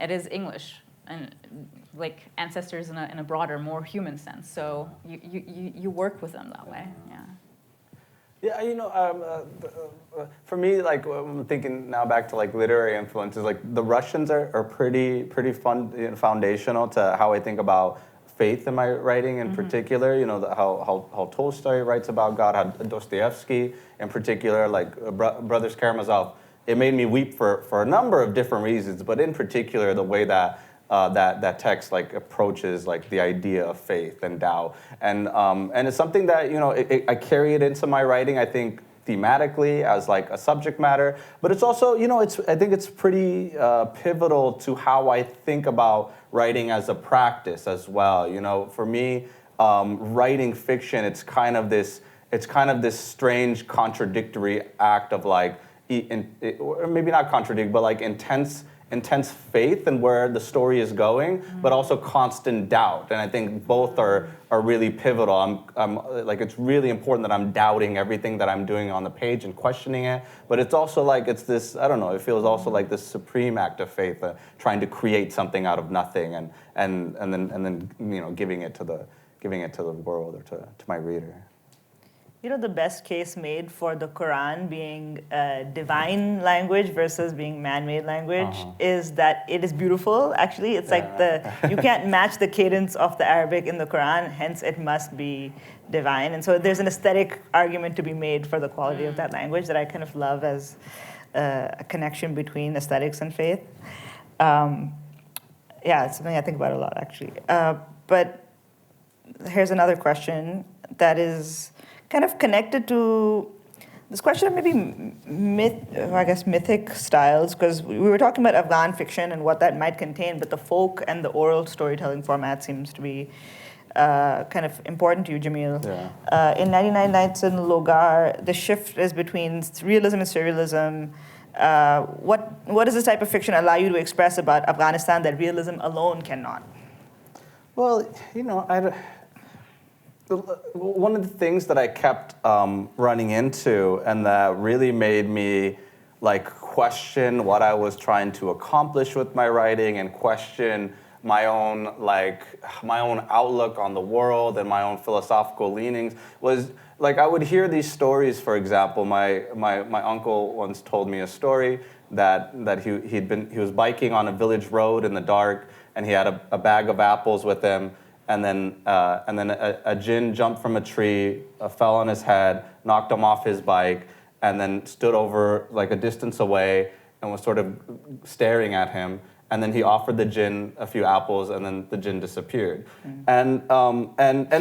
[SPEAKER 4] it is English, and like ancestors in a broader, more human sense. So you work with them that way, yeah.
[SPEAKER 3] Yeah, for me, like I'm thinking now back to like literary influences. Like the Russians are pretty fun, foundational to how I think about faith in my writing in particular. How Tolstoy writes about God, how Dostoevsky in particular, like Brothers Karamazov. It made me weep for a number of different reasons, but in particular the way that that text like approaches like the idea of faith and Tao, and it's something that I carry it into my writing. I think thematically as like a subject matter, but it's also I think it's pretty pivotal to how I think about writing as a practice as well. For me, writing fiction, it's kind of this strange contradictory act of like, or maybe not contradict, but like intense faith in where the story is going, but also constant doubt. And I think both are really pivotal. I'm like, it's really important that I'm doubting everything that I'm doing on the page and questioning it. But it's also like, it's this, I don't know, it feels also like this supreme act of faith, trying to create something out of nothing and then giving it to the world or to my reader.
[SPEAKER 2] The best case made for the Quran being divine language versus being man-made language is that it is beautiful, actually. It's like you can't match the cadence of the Arabic in the Quran, hence it must be divine. And so there's an aesthetic argument to be made for the quality of that language that I kind of love as a connection between aesthetics and faith. It's something I think about a lot, actually. But here's another question that is kind of connected to this question of maybe mythic styles, because we were talking about Afghan fiction and what that might contain, but the folk and the oral storytelling format seems to be kind of important to you, Jamil.
[SPEAKER 3] Yeah.
[SPEAKER 2] In 99 Nights in Logar, the shift is between realism and surrealism. What does this type of fiction allow you to express about Afghanistan that realism alone cannot?
[SPEAKER 3] Well, one of the things that I kept running into and that really made me like question what I was trying to accomplish with my writing and question my own outlook on the world and my own philosophical leanings was like I would hear these stories. For example, my uncle once told me a story that he was biking on a village road in the dark and he had a bag of apples with him. And then a jinn jumped from a tree, fell on his head, knocked him off his bike, and then stood over like a distance away and was sort of staring at him. And then he offered the jinn a few apples, and then the jinn disappeared. And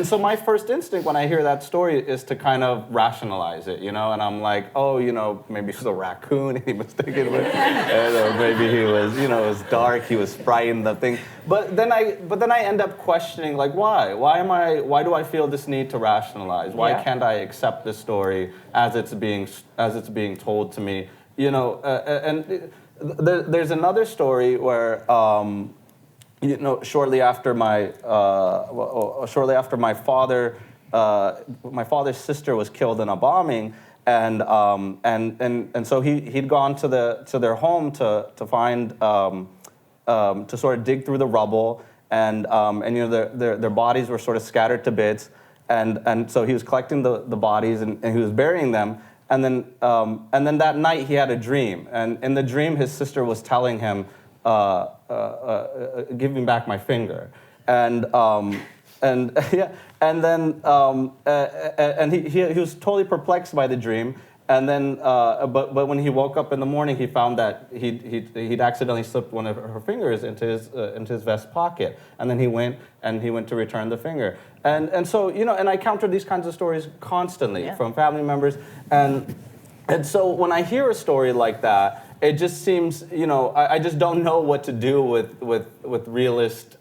[SPEAKER 3] so my first instinct when I hear that story is to kind of rationalize it, And I'm like, maybe it was a raccoon he mistaken with, or maybe he was, it was dark, he was frightened, the thing. But then I end up questioning, like, why? Why do I feel this need to rationalize? Why can't I accept this story as it's being told to me? There's another story where, shortly after my father's sister was killed in a bombing, and so he'd gone to their home to find to sort of dig through the rubble, and their bodies were sort of scattered to bits, and so he was collecting the bodies and he was burying them. And then that night he had a dream, and in the dream his sister was telling him, "Give me back my finger," and he was totally perplexed by the dream, and then but when he woke up in the morning he found that he'd accidentally slipped one of her fingers into his vest pocket, and then he went to return the finger. And so, and I encounter these kinds of stories constantly from family members. And so when I hear a story like that, it just seems, I just don't know what to do with realist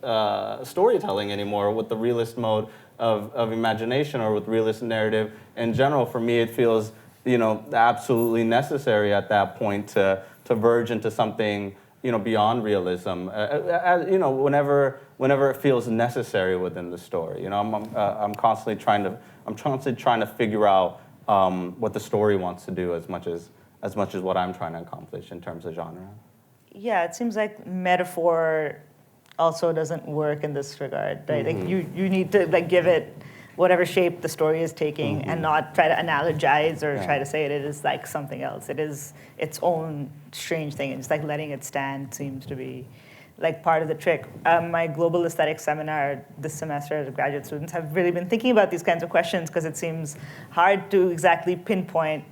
[SPEAKER 3] storytelling anymore, with the realist mode of imagination or with realist narrative in general. For me, it feels, absolutely necessary at that point to verge into something, beyond realism. Whenever whenever it feels necessary within the story. You know, I'm constantly trying to figure out what the story wants to do as much as what I'm trying to accomplish in terms of genre.
[SPEAKER 2] Yeah, it seems like metaphor also doesn't work in this regard, right?
[SPEAKER 3] Mm-hmm.
[SPEAKER 2] Like you need to like give it whatever shape the story is taking, and not try to analogize or try to say it is like something else. It is its own strange thing, and just like letting it stand seems to be like part of the trick. My global aesthetics seminar this semester as graduate students have really been thinking about these kinds of questions, because it seems hard to exactly pinpoint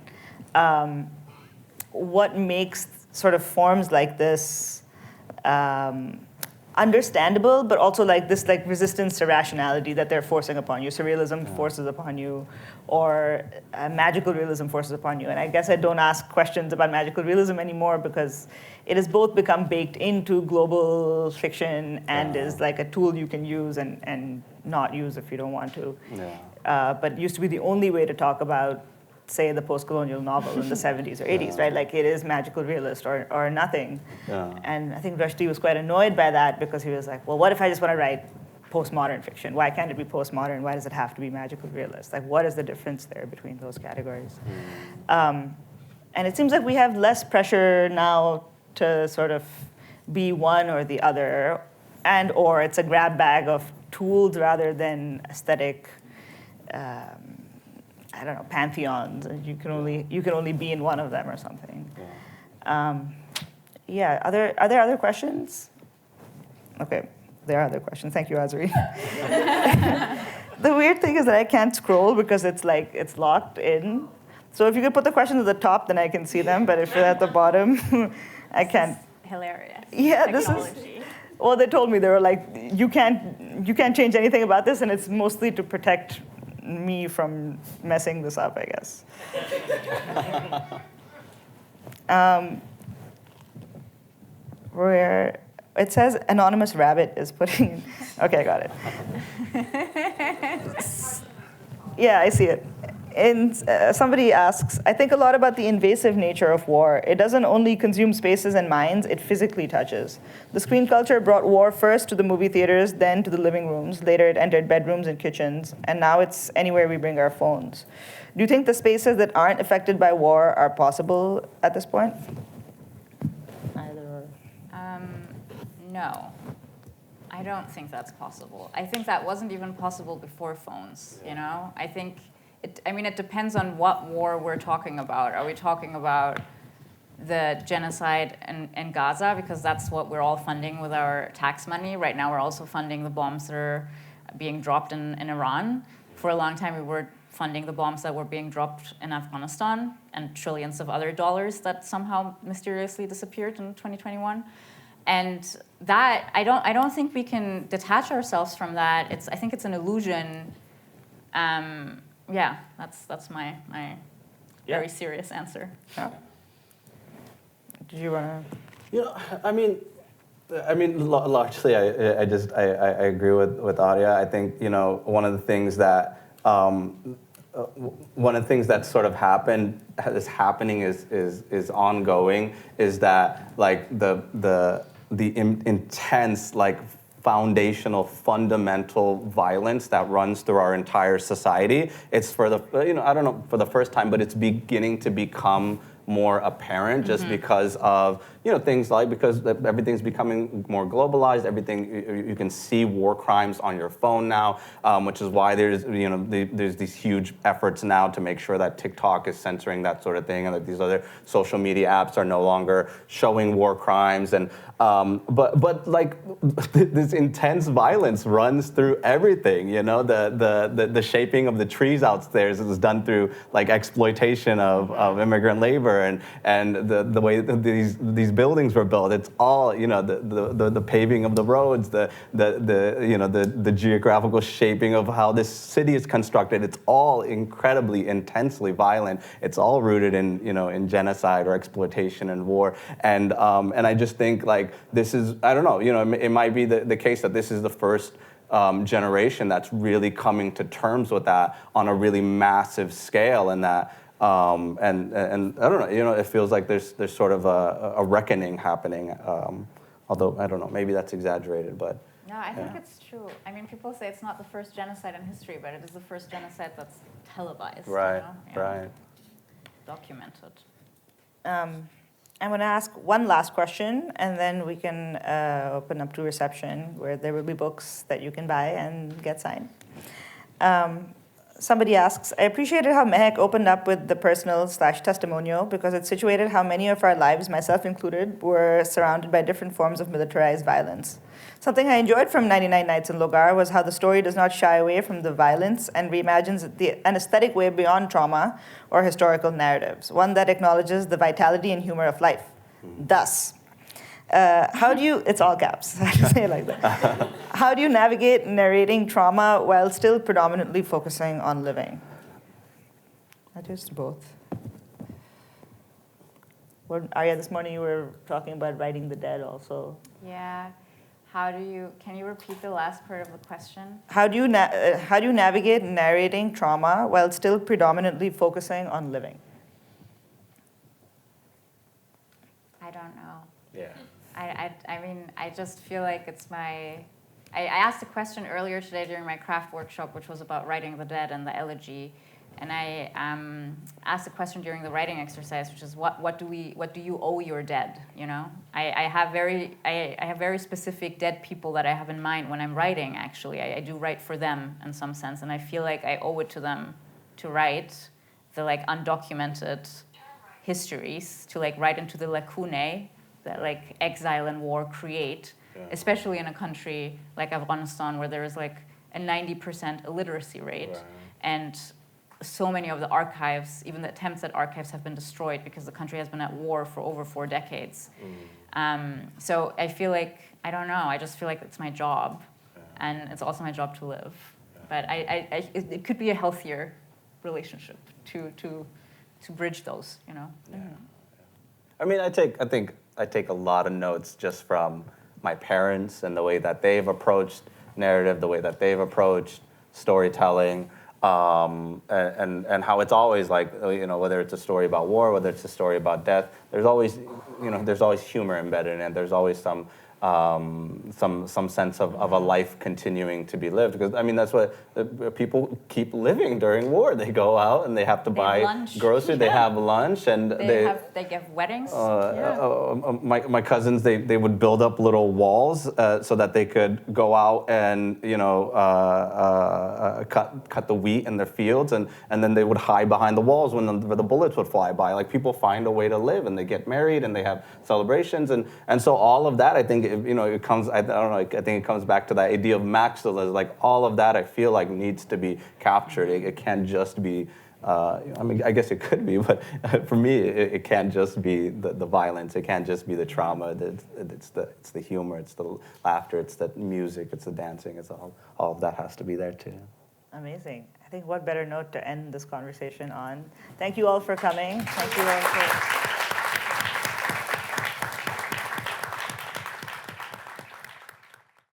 [SPEAKER 2] what makes sort of forms like this understandable, but also like this like resistance to rationality that they're forcing upon you. Surrealism forces upon you, or magical realism forces upon you. And I guess I don't ask questions about magical realism anymore, because it has both become baked into global fiction and is like a tool you can use and not use if you don't want to. But it used to be the only way to talk about, say, the post-colonial novel in the 70s or 80s, right? Like it is magical realist or nothing. And I think Rushdie was quite annoyed by that, because he was like, well, what if I just want to write postmodern fiction? Why can't it be postmodern? Why does it have to be magical realist? Like, what is the difference there between those categories? And it seems like we have less pressure now to sort of be one or the other, or it's a grab bag of tools rather than aesthetic I don't know, pantheons, and you can only be in one of them or something. Are there other questions? Okay, there are other questions. Thank you, Azri. The weird thing is that I can't scroll because it's locked in. So if you could put the questions at the top, then I can see them. But if they're at the bottom, I can't.
[SPEAKER 4] Hilarious.
[SPEAKER 2] Yeah, this is. Well, they told me, they were like, you can't change anything about this, and it's mostly to protect me from messing this up, I guess. Where it says anonymous rabbit is putting in. Okay, I got it. Yeah, I see it. And somebody asks, I think a lot about the invasive nature of war. It doesn't only consume spaces and minds, it physically touches. The screen culture brought war first to the movie theaters, then to the living rooms. Later it entered bedrooms and kitchens, and now it's anywhere we bring our phones. Do you think the spaces that aren't affected by war are possible at this point? Either.
[SPEAKER 4] No. I don't think that's possible. I think that wasn't even possible before phones, you know? I think it depends on what war we're talking about. Are we talking about the genocide in Gaza, because that's what we're all funding with our tax money? Right now we're also funding the bombs that are being dropped in Iran. For a long time we were funding the bombs that were being dropped in Afghanistan, and trillions of other dollars that somehow mysteriously disappeared in 2021. And that, I don't think we can detach ourselves from that. I think it's an illusion. Yeah, that's my very serious answer.
[SPEAKER 2] Yeah. Did you want to?
[SPEAKER 3] You know, I mean, largely, I agree with Aria. I think, you know, one of the things that sort of is happening is ongoing, is that like the intense like foundational, fundamental violence that runs through our entire society. It's I don't know for the first time, but it's beginning to become more apparent just because of, you know, things like, because everything's becoming more globalized, you can see war crimes on your phone now, which is why there's these huge efforts now to make sure that TikTok is censoring that sort of thing, and that these other social media apps are no longer showing war crimes. And but like this intense violence runs through everything. You know, the shaping of the trees outstairs is done through like exploitation of immigrant labor, and the way that these buildings were built. It's all, you know, the paving of the roads, the geographical shaping of how this city is constructed. It's all incredibly intensely violent. It's all rooted in genocide or exploitation and war. And I just think like this is, I don't know, you know, it might be the case that this is the first generation that's really coming to terms with that on a really massive scale, and that. And I don't know, you know, it feels like there's sort of a reckoning happening, although I don't know, maybe that's exaggerated, but
[SPEAKER 4] No, I think it's true. I mean, people say it's not the first genocide in history, but it is the first genocide that's televised.
[SPEAKER 3] Right,
[SPEAKER 4] You know? Yeah.
[SPEAKER 3] right.
[SPEAKER 4] Documented.
[SPEAKER 2] I'm going to ask one last question, and then we can open up to reception, where there will be books that you can buy and get signed. Somebody asks, I appreciated how Mehak opened up with the personal/testimonial because it situated how many of our lives, myself included, were surrounded by different forms of militarized violence. Something I enjoyed from 99 Nights in Logar was how the story does not shy away from the violence and reimagines an aesthetic way beyond trauma or historical narratives, one that acknowledges the vitality and humor of life. Thus, how do you, it's all caps, I should say it like that. How do you navigate narrating trauma while still predominantly focusing on living? I just both. Well, Aria, this morning you were talking about writing the dead also.
[SPEAKER 4] Yeah. Can you repeat the last part of the question?
[SPEAKER 2] How do you navigate narrating trauma while still predominantly focusing on living?
[SPEAKER 4] I don't know.
[SPEAKER 3] Yeah.
[SPEAKER 4] I mean, I just feel like it's my... I asked a question earlier today during my craft workshop, which was about writing the dead and the elegy. And I asked a question during the writing exercise, which is what do you owe your dead? You know, I have very specific dead people that I have in mind when I'm writing. Actually, I do write for them in some sense, and I feel like I owe it to them to write the like undocumented histories, to like write into the lacunae that like exile and war create, especially in a country like Afghanistan where there is like a 90% illiteracy rate, and so many of the archives, even the attempts at archives, have been destroyed because the country has been at war for over 4 decades. So I feel like, I don't know, I just feel like it's my job, and it's also my job to live. But it could be a healthier relationship to bridge those, you know.
[SPEAKER 3] I mean, I think I take a lot of notes just from my parents and the way that they've approached narrative, the way that they've approached storytelling. And how it's always like, you know, whether it's a story about war, whether it's a story about death, there's always, you know, there's always humor embedded in it. There's always some sense of a life continuing to be lived. Because, I mean, that's what people keep living during war. They go out and they have to buy groceries, they have lunch, and
[SPEAKER 4] they give weddings.
[SPEAKER 3] My cousins, they would build up little walls so that they could go out and, you know, cut the wheat in their fields, and then they would hide behind the walls when the bullets would fly by. Like, people find a way to live, and they get married, and they have celebrations, and so all of that, I think, you know, it comes, I don't know, I think it comes back to that idea of maxillas. Like, all of that, I feel like, needs to be captured. It can't just be, I mean, I guess it could be, but for me, it can't just be the violence. It can't just be the trauma. It's the humor, it's the laughter, it's the music, it's the dancing. It's all of that has to be there too.
[SPEAKER 2] Amazing. I think what better note to end this conversation on. Thank you all for coming. Thank you all for...